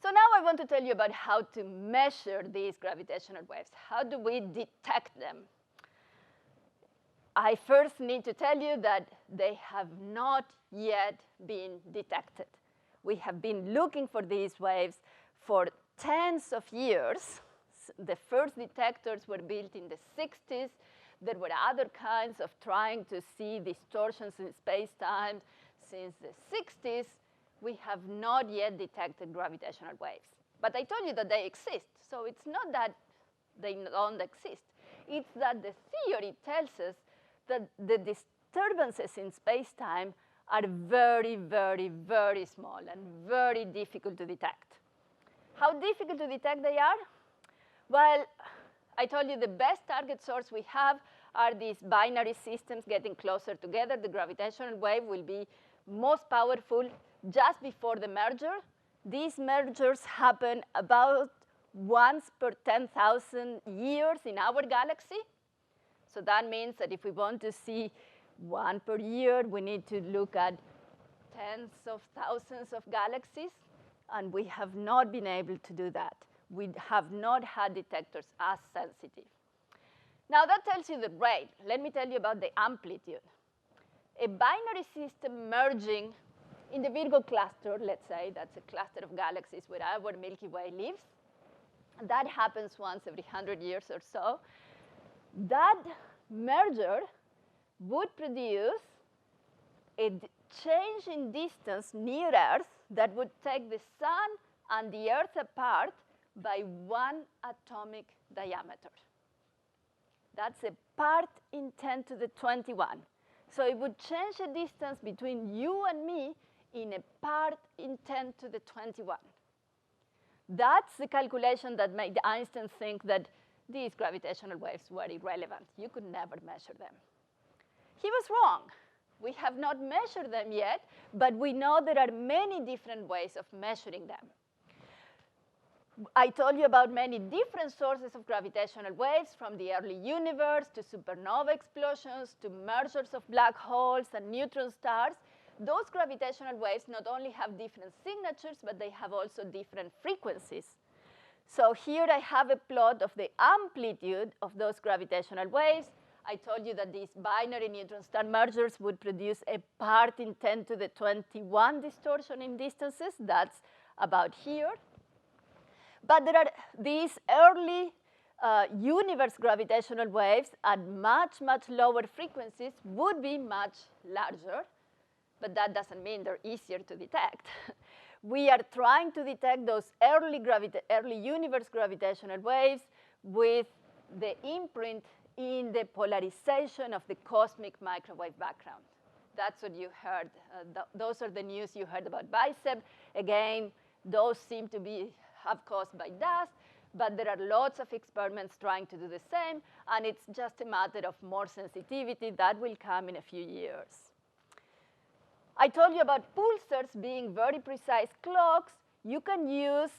So now I want to tell you about how to measure these gravitational waves. How do we detect them? I first need to tell you that they have not yet been detected. We have been looking for these waves for tens of years. The first detectors were built in the 60s. There were other kinds of trying to see distortions in space-time since the 60s. We have not yet detected gravitational waves. But I told you that they exist, so it's not that they don't exist. It's that the theory tells us that the disturbances in space-time are very, very, very small and very difficult to detect. How difficult to detect they are? Well, I told you the best target source we have are these binary systems getting closer together. The gravitational wave will be most powerful just before the merger. These mergers happen about once per 10,000 years in our galaxy. So that means that if we want to see one per year, we need to look at tens of thousands of galaxies, and we have not been able to do that. We have not had detectors as sensitive. Now that tells you the rate. Let me tell you about the amplitude. A binary system merging in the Virgo cluster, let's say, that's a cluster of galaxies where our Milky Way lives. That happens once every 100 years or so. That merger would produce a change in distance near Earth that would take the sun and the Earth apart by 1 atomic diameter. That's a part in 10 to the 21. So it would change the distance between you and me in a part in 10 to the 21. That's the calculation that made Einstein think that these gravitational waves were irrelevant. You could never measure them. He was wrong. We have not measured them yet, but we know there are many different ways of measuring them. I told you about many different sources of gravitational waves, from the early universe to supernova explosions to mergers of black holes and neutron stars. Those gravitational waves not only have different signatures, but they have also different frequencies. So here I have a plot of the amplitude of those gravitational waves. I told you that these binary neutron star mergers would produce a part in 10 to the 21 distortion in distances. That's about here. But there are these early universe gravitational waves at much, much lower frequencies would be much larger, but that doesn't mean they're easier to detect. We are trying to detect those early universe gravitational waves with the imprint in the polarization of the cosmic microwave background. That's what you heard. Those are the news you heard about BICEP. Again, those seem to have caused by dust, but there are lots of experiments trying to do the same, and it's just a matter of more sensitivity. That will come in a few years. I told you about pulsars being very precise clocks. You can use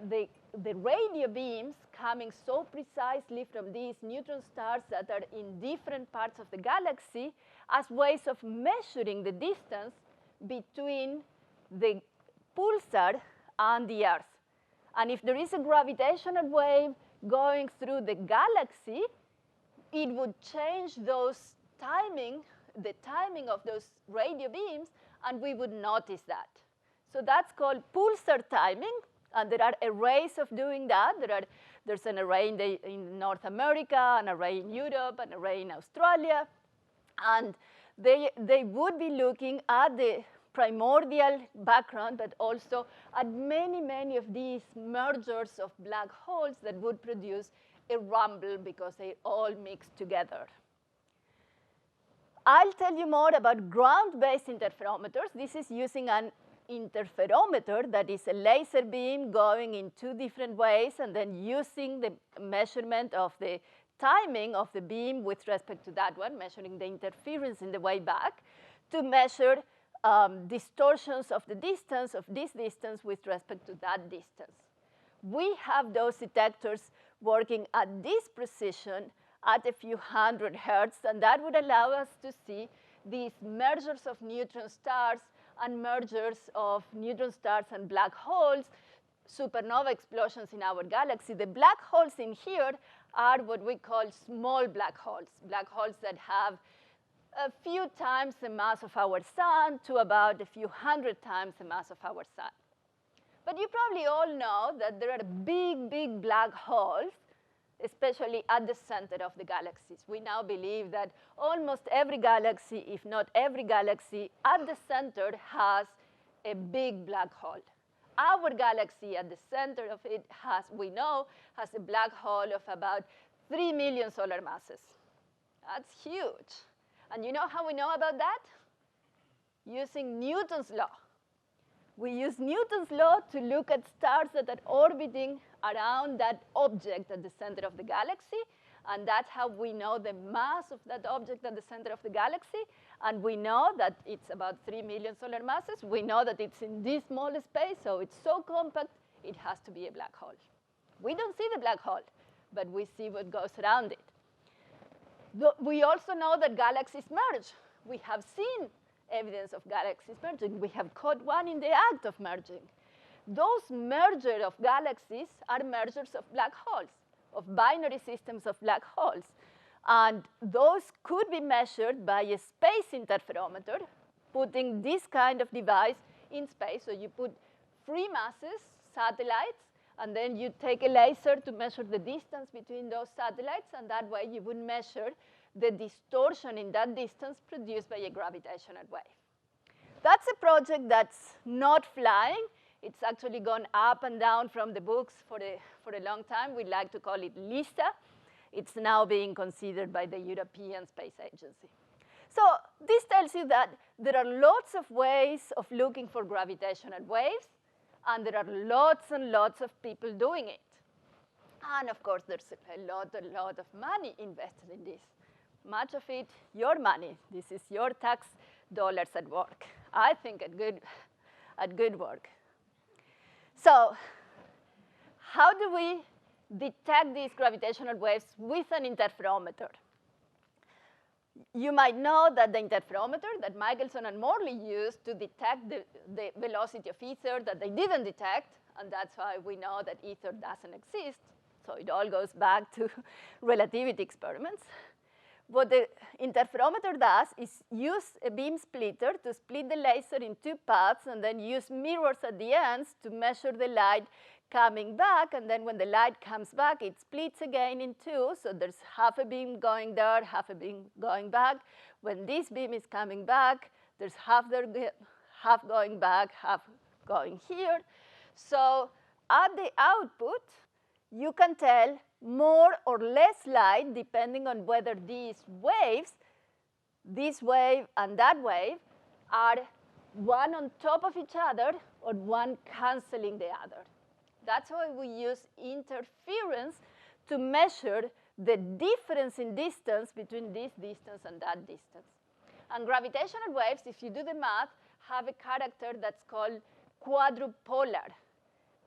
the radio beams coming so precisely from these neutron stars that are in different parts of the galaxy as ways of measuring the distance between the pulsar and the Earth. And if there is a gravitational wave going through the galaxy, it would change the timing of those radio beams, and we would notice that. So that's called pulsar timing, and there are arrays of doing that. There's an array in North America, an array in Europe, an array in Australia, and they would be looking at the primordial background, but also at many, many of these mergers of black holes that would produce a rumble because they all mix together. I'll tell you more about ground-based interferometers. This is using an interferometer that is a laser beam going in two different ways and then using the measurement of the timing of the beam with respect to that one, measuring the interference in the way back, to measure distortions of the distance of this distance with respect to that distance. We have those detectors working at this precision at a few hundred hertz, and that would allow us to see these mergers of neutron stars and mergers of neutron stars and black holes supernova explosions in our galaxy. The black holes in here are what we call small black holes that have a few times the mass of our sun to about a few hundred times the mass of our sun. But you probably all know that there are big, big black holes, especially at the center of the galaxies. We now believe that almost every galaxy, if not every galaxy, at the center has a big black hole. Our galaxy at the center of it has, we know, has a black hole of about 3 million solar masses. That's huge. And you know how we know about that? Using Newton's law. We use Newton's law to look at stars that are orbiting around that object at the center of the galaxy. And that's how we know the mass of that object at the center of the galaxy. And we know that it's about 3 million solar masses. We know that it's in this small space, so it's so compact, it has to be a black hole. We don't see the black hole, but we see what goes around it. We also know that galaxies merge. We have seen evidence of galaxies merging. We have caught one in the act of merging. Those mergers of galaxies are mergers of black holes, of binary systems of black holes. And those could be measured by a space interferometer, putting this kind of device in space. So you put free masses, satellites, and then you take a laser to measure the distance between those satellites, and that way you would measure the distortion in that distance produced by a gravitational wave. That's a project that's not flying. It's actually gone up and down from the books for a long time. We like to call it LISA. It's now being considered by the European Space Agency. So this tells you that there are lots of ways of looking for gravitational waves, and there are lots and lots of people doing it. And of course, there's a lot of money invested in this. Much of it, your money. This is your tax dollars at work. I think at good work. So how do we detect these gravitational waves with an interferometer? You might know that the interferometer that Michelson and Morley used to detect the velocity of ether that they didn't detect, and that's why we know that ether doesn't exist. So it all goes back to relativity experiments. What the interferometer does is use a beam splitter to split the laser in two paths, and then use mirrors at the ends to measure the light coming back. And then when the light comes back, it splits again in two. So there's half a beam going there, half a beam going back. When this beam is coming back, there's half going back, half going here. So at the output, you can tell more or less light depending on whether these waves, this wave and that wave, are one on top of each other or one canceling the other. That's why we use interference to measure the difference in distance between this distance and that distance. And gravitational waves, if you do the math, have a character that's called quadrupolar,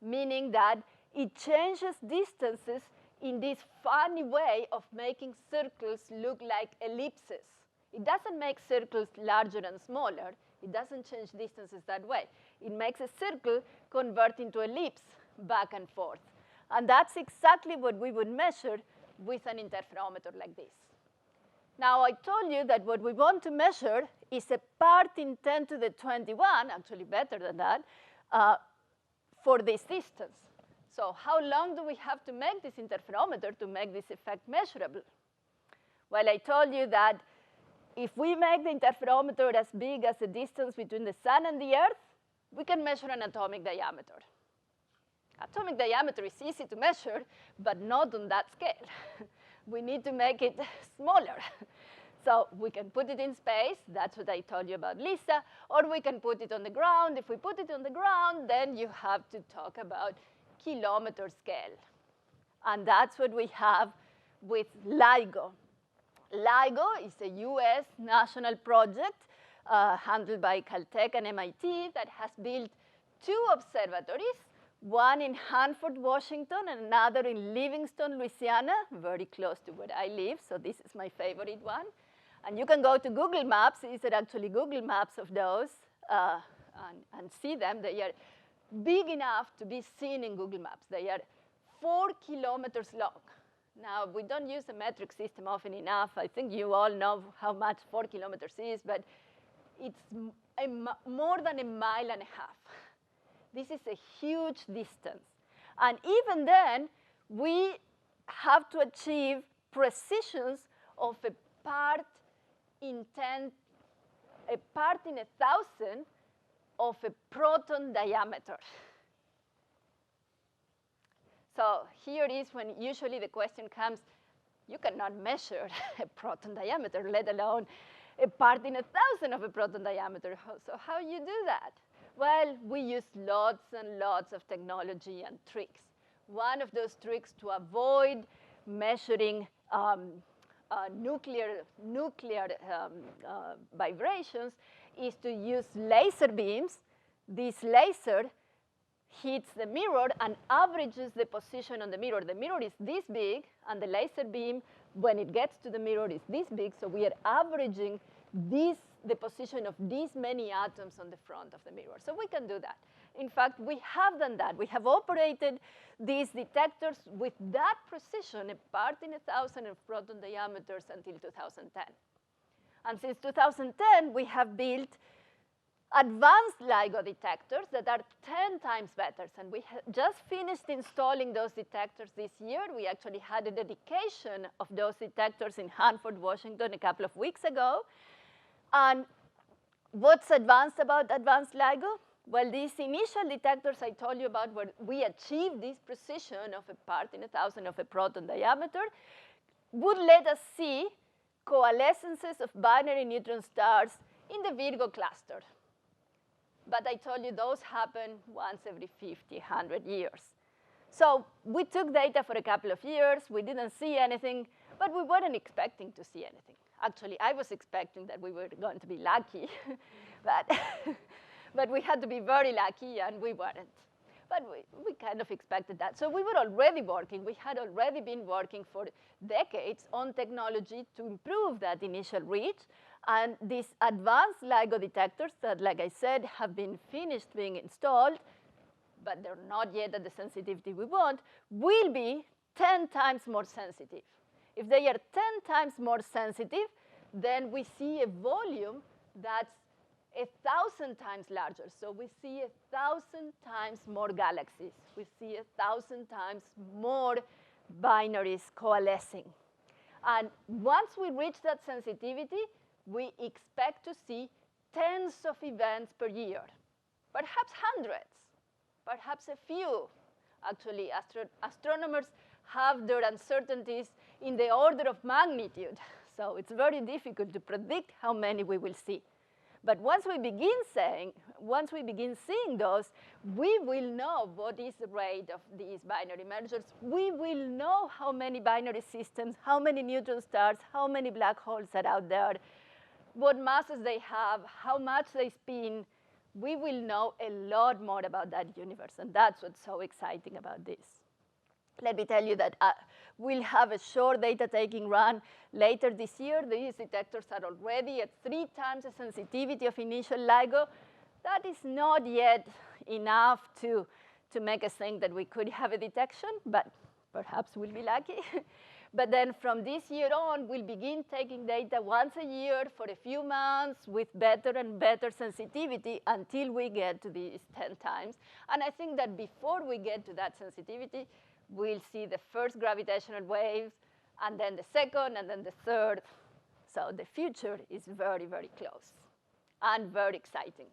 meaning that it changes distances in this funny way of making circles look like ellipses. It doesn't make circles larger and smaller. It doesn't change distances that way. It makes a circle convert into ellipse back and forth. And that's exactly what we would measure with an interferometer like this. Now, I told you that what we want to measure is a part in 10 to the 21, actually better than that, for this distance. So how long do we have to make this interferometer to make this effect measurable? Well, I told you that if we make the interferometer as big as the distance between the sun and the Earth, we can measure an atomic diameter. Atomic diameter is easy to measure, but not on that scale. We need to make it smaller. So we can put it in space. That's what I told you about LISA. Or we can put it on the ground. If we put it on the ground, then you have to talk about kilometer scale. And that's what we have with LIGO. LIGO is a US national project handled by Caltech and MIT that has built two observatories, one in Hanford, Washington, and another in Livingston, Louisiana, very close to where I live, so this is my favorite one. And you can go to Google Maps. These are actually Google Maps of those and see them. They are big enough to be seen in Google Maps. They are 4 kilometers long. Now, we don't use a metric system often enough. I think you all know how much 4 kilometers is, but it's more than a mile and a half. This is a huge distance. And even then, we have to achieve precisions of a part in 1,000 of a proton diameter. So here is when usually the question comes, you cannot measure a proton diameter, let alone a part in 1,000 of a proton diameter. So how you do that? Well, we use lots and lots of technology and tricks. One of those tricks to avoid measuring nuclear vibrations is to use laser beams. This laser hits the mirror and averages the position on the mirror. The mirror is this big, and the laser beam, when it gets to the mirror, is this big. So we are averaging the position of these many atoms on the front of the mirror. So we can do that. In fact, we have done that. We have operated these detectors with that precision, a part in 1,000 of proton diameters, until 2010. And since 2010, we have built advanced LIGO detectors that are 10 times better. And we just finished installing those detectors this year. We actually had a dedication of those detectors in Hanford, Washington, a couple of weeks ago. And what's advanced about advanced LIGO? Well, these initial detectors I told you about, where we achieved this precision of a part in 1,000 of a proton diameter, would let us see coalescences of binary neutron stars in the Virgo cluster. But I told you those happen once every 50, 100 years. So we took data for a couple of years. We didn't see anything, but we weren't expecting to see anything. Actually, I was expecting that we were going to be lucky, but we had to be very lucky, and we weren't. But we kind of expected that. So we were already working. We had already been working for decades on technology to improve that initial reach. And these advanced LIGO detectors that, like I said, have been finished being installed, but they're not yet at the sensitivity we want, will be 10 times more sensitive. If they are 10 times more sensitive, then we see a volume that's 1,000 times larger. So we see 1,000 times more galaxies. We see 1,000 times more binaries coalescing. And once we reach that sensitivity, we expect to see tens of events per year, perhaps hundreds, perhaps a few. Actually, astronomers have their uncertainties in the order of magnitude. So it's very difficult to predict how many we will see. But once we begin seeing those, we will know what is the rate of these binary mergers. We will know how many binary systems, how many neutron stars, how many black holes are out there, what masses they have, how much they spin. We will know a lot more about that universe, and that's what's so exciting about this. Let me tell you that we'll have a short data-taking run later this year. These detectors are already at 3 times the sensitivity of initial LIGO. That is not yet enough to make us think that we could have a detection, but perhaps we'll be lucky. But then from this year on, we'll begin taking data once a year for a few months with better and better sensitivity until we get to these 10 times. And I think that before we get to that sensitivity, we'll see the first gravitational waves, and then the second, and then the third. So the future is very, very close and very exciting.